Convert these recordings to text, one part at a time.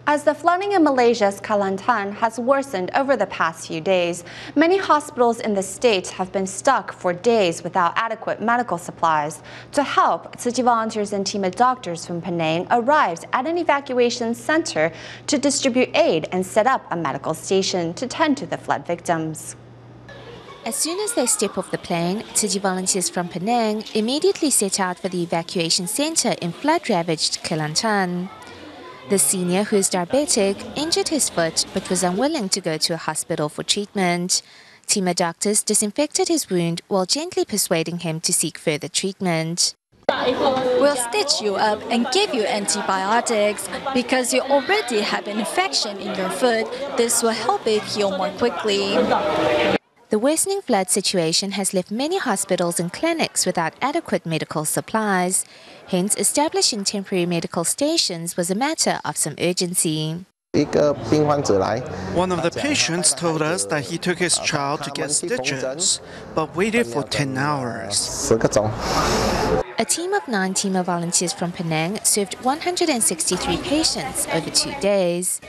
As the flooding in Malaysia's Kelantan has worsened over the past few days, many hospitals in the state have been stuck for days without adequate medical supplies. To help, Tzu Chi volunteers and TIMA doctors from Penang arrived at an evacuation center to distribute aid and set up a medical station to tend to the flood victims. As soon as they step off the plane, Tzu Chi volunteers from Penang immediately set out for the evacuation center in flood-ravaged Kelantan. The senior, who is diabetic, injured his foot but was unwilling to go to a hospital for treatment. TIMA doctors disinfected his wound while gently persuading him to seek further treatment. We'll stitch you up and give you antibiotics because you already have an infection in your foot. This will help it heal more quickly. The worsening flood situation has left many hospitals and clinics without adequate medical supplies. Hence, establishing temporary medical stations was a matter of some urgency. One of the patients told us that he took his child to get stitches, but waited for 10 hours. A team of 9 TIMA volunteers from Penang served 163 patients over 2 days.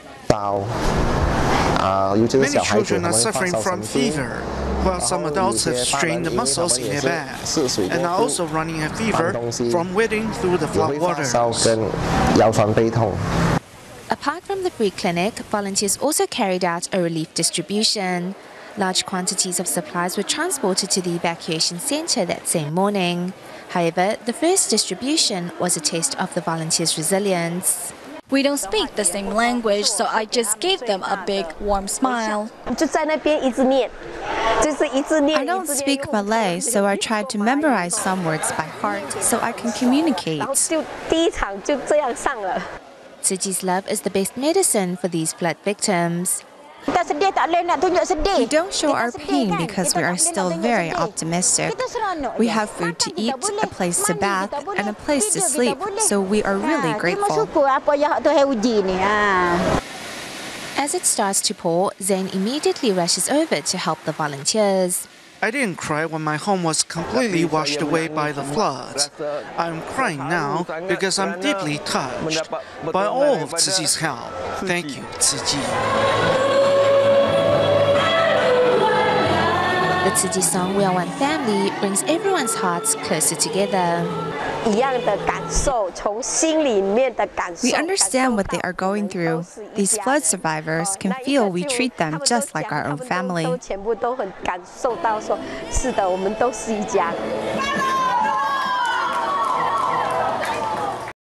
Many children are suffering from fever, while some adults have strained the muscles in their backs and are also running a fever from wading through the flood waters. Apart from the free clinic, volunteers also carried out a relief distribution. Large quantities of supplies were transported to the evacuation center that same morning. However, the first distribution was a test of the volunteers' resilience. We don't speak the same language, so I just gave them a big, warm smile. I don't speak Malay, so I tried to memorize some words by heart so I can communicate. Tzu Chi's love is the best medicine for these flood victims. We don't show our pain because we are still very optimistic. We have food to eat, a place to bath, and a place to sleep, so we are really grateful. As it starts to pour, Zain immediately rushes over to help the volunteers. I didn't cry when my home was completely washed away by the floods. I'm crying now because I'm deeply touched by all of Tzu Chi's help. Thank you, Tzu Chi. The Tzu Chi song "We Are One Family" brings everyone's hearts closer together. We understand what they are going through. These flood survivors can feel we treat them just like our own family.